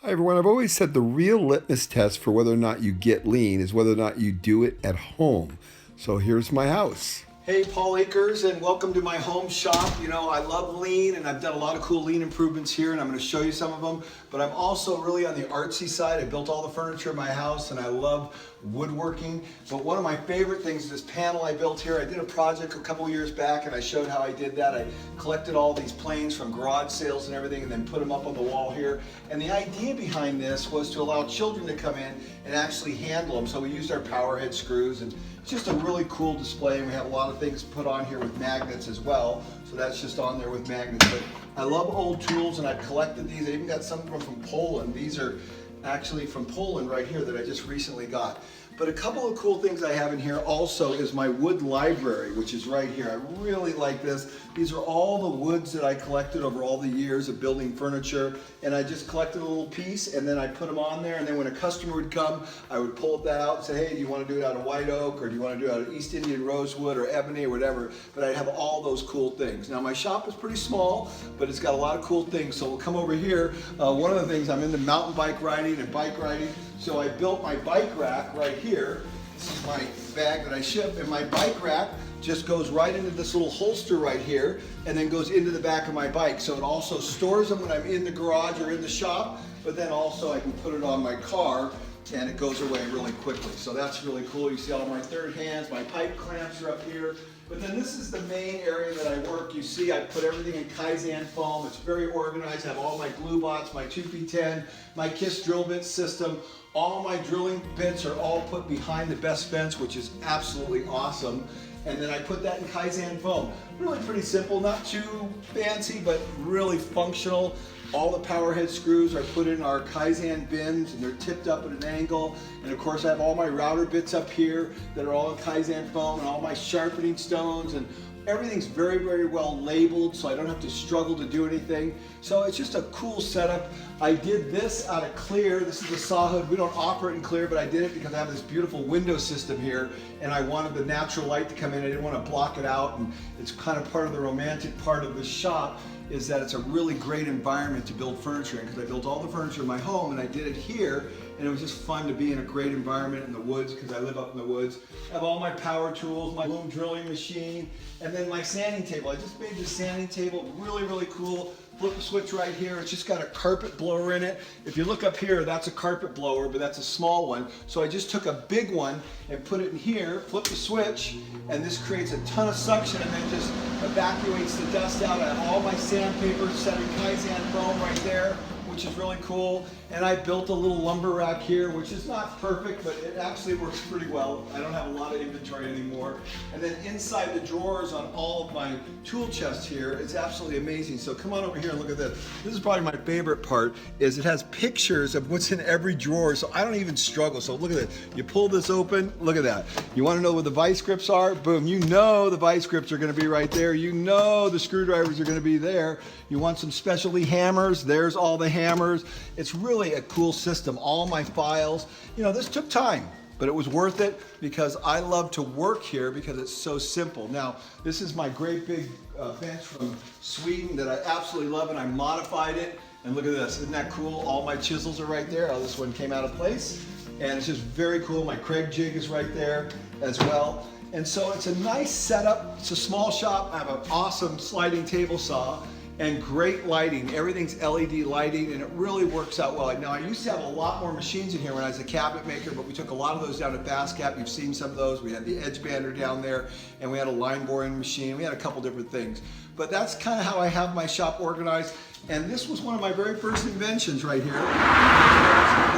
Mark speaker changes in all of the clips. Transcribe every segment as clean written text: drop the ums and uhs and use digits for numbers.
Speaker 1: Hi everyone, I've always said the real litmus test for whether or not you get lean is whether or not you do it at home. So here's my house.
Speaker 2: Hey, Paul Akers, and welcome to my home shop. You know, I love lean, and I've done a lot of cool lean improvements here, and I'm going to show you some of them. But I'm also really on the artsy side. I built all the furniture in my house, and I love woodworking. But one of my favorite things is this panel I built here. I did a project a couple of years back, and I showed how I did that. I collected all these planes from garage sales and everything, and then put them up on the wall here. And the idea behind this was to allow children to come in and actually handle them. So we used our power head screws, and it's just a really cool display. And we have a lot of things put on here with magnets as well. So that's just on there with magnets. But I love old tools, and I've collected these. I even got some from Poland. These are actually from Poland right here that I just recently got. But a couple of cool things I have in here also is my wood library, which is right here. I really like this. These are all the woods that I collected over all the years of building furniture, and I just collected a little piece and then I put them on there, and then when a customer would come, I would pull that out and say, hey, do you want to do it out of white oak, or do you want to do it out of East Indian rosewood or ebony or whatever, but I'd have all those cool things. Now my shop is pretty small, but it's got a lot of cool things, so we'll come over here. One of the things, I'm into mountain bike riding and bike riding, so I built my bike rack right here. This is my bag that I ship, and my bike rack just goes right into this little holster right here and then goes into the back of my bike. So it also stores them when I'm in the garage or in the shop, but then also I can put it on my car and it goes away really quickly. So that's really cool. You see all my third hands, my pipe clamps are up here. But then this is the main area that I work. You see I put everything in Kaizen foam. It's very organized. I have all my glue bots, my 2P10, my KISS drill bit system. All my drilling bits are all put behind the best fence, which is absolutely awesome. And then I put that in Kaizen foam. Really pretty simple, not too fancy, but really functional. All the power head screws are put in our Kaizen bins, and they're tipped up at an angle. And of course I have all my router bits up here that are all in Kaizen foam, and all my sharpening stones, and everything's very, very well labeled, so I don't have to struggle to do anything. So it's just a cool setup. I did this out of clear. This is the saw hood. We don't offer it in clear, but I did it because I have this beautiful window system here, and I wanted the natural light to come in. I didn't want to block it out, and it's kind of part of the romantic part of the shop, is that it's a really great environment to build furniture in, because I built all the furniture in my home and I did it here, and it was just fun to be in a great environment in the woods, because I live up in the woods. I have all my power tools, my loom drilling machine, and then my sanding table. I just made this sanding table really, really cool. Flip the switch right here. It's just got a carpet blower in it. If you look up here, that's a carpet blower, but that's a small one. So I just took a big one and put it in here, flip the switch, and this creates a ton of suction and then just evacuates the dust out. I have all my sandpaper set in Kaizen foam right there, which is really cool. And I built a little lumber rack here, which is not perfect, but it actually works pretty well. I don't have a lot of inventory anymore. And then inside the drawers on all of my tool chests here, it's absolutely amazing. So come on over here and look at this. This is probably my favorite part, is it has pictures of what's in every drawer, so I don't even struggle. So look at it. You pull this open, look at that. You want to know where the vice grips are? Boom, you know the vice grips are going to be right there. You know the screwdrivers are going to be there. You want some specialty hammers? There's all the hammers. It's really a cool system. All my files. You know, this took time, but it was worth it because I love to work here because it's so simple. Now, this is my great big bench from Sweden that I absolutely love, and I modified it. And look at this, isn't that cool? All my chisels are right there. Oh, this one came out of place, and it's just very cool. My Craig jig is right there as well. And so it's a nice setup. It's a small shop. I have an awesome sliding table saw and great lighting. Everything's LED lighting, and it really works out well. Now, I used to have a lot more machines in here when I was a cabinet maker, but we took a lot of those down to FastCap. You've seen some of those. We had the edge bander down there, and we had a line boring machine. We had a couple different things. But that's kind of how I have my shop organized. And this was one of my very first inventions right here.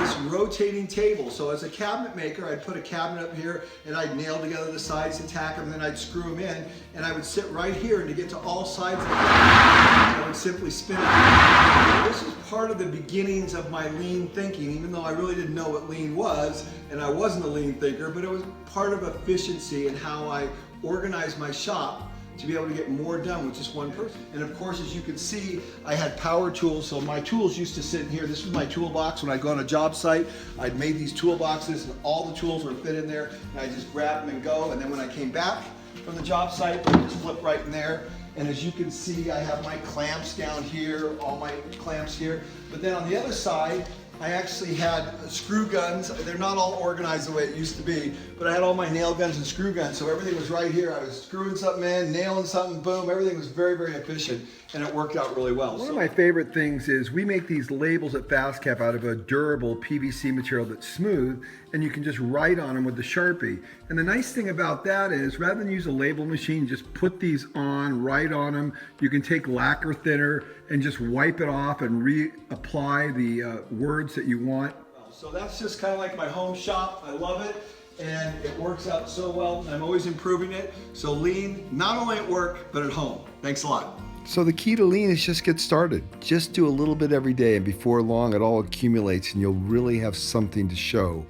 Speaker 2: This rotating table. So as a cabinet maker, I'd put a cabinet up here and I'd nail together the sides and tack them, and then I'd screw them in, and I would sit right here, and to get to all sides of the cabinet, I would simply spin it. This is part of the beginnings of my lean thinking, even though I really didn't know what lean was, and I wasn't a lean thinker, but it was part of efficiency and how I organized my shop to be able to get more done with just one person. And of course, as you can see, I had power tools, so my tools used to sit in here. This was my toolbox. When I'd go on a job site, I'd made these toolboxes, and all the tools would fit in there, and I just grab them and go. And then when I came back from the job site, I just flip right in there. And as you can see, I have my clamps down here, all my clamps here. But then on the other side, I actually had screw guns. They're not all organized the way it used to be, but I had all my nail guns and screw guns, so everything was right here. I was screwing something in, nailing something, boom, everything was very, very efficient, and it worked out really well.
Speaker 1: One of my favorite things is we make these labels at FastCap out of a durable PVC material that's smooth, and you can just write on them with the Sharpie. And the nice thing about that is, rather than use a label machine, just put these on, write on them. You can take lacquer thinner and just wipe it off and reapply the words that you want.
Speaker 2: So that's just kind of like my home shop. I love it, and it works out so well. I'm always improving it. So lean, not only at work, but at home. Thanks a lot.
Speaker 1: So the key to lean is just get started. Just do a little bit every day, and before long it all accumulates and you'll really have something to show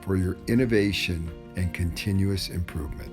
Speaker 1: for your innovation and continuous improvement.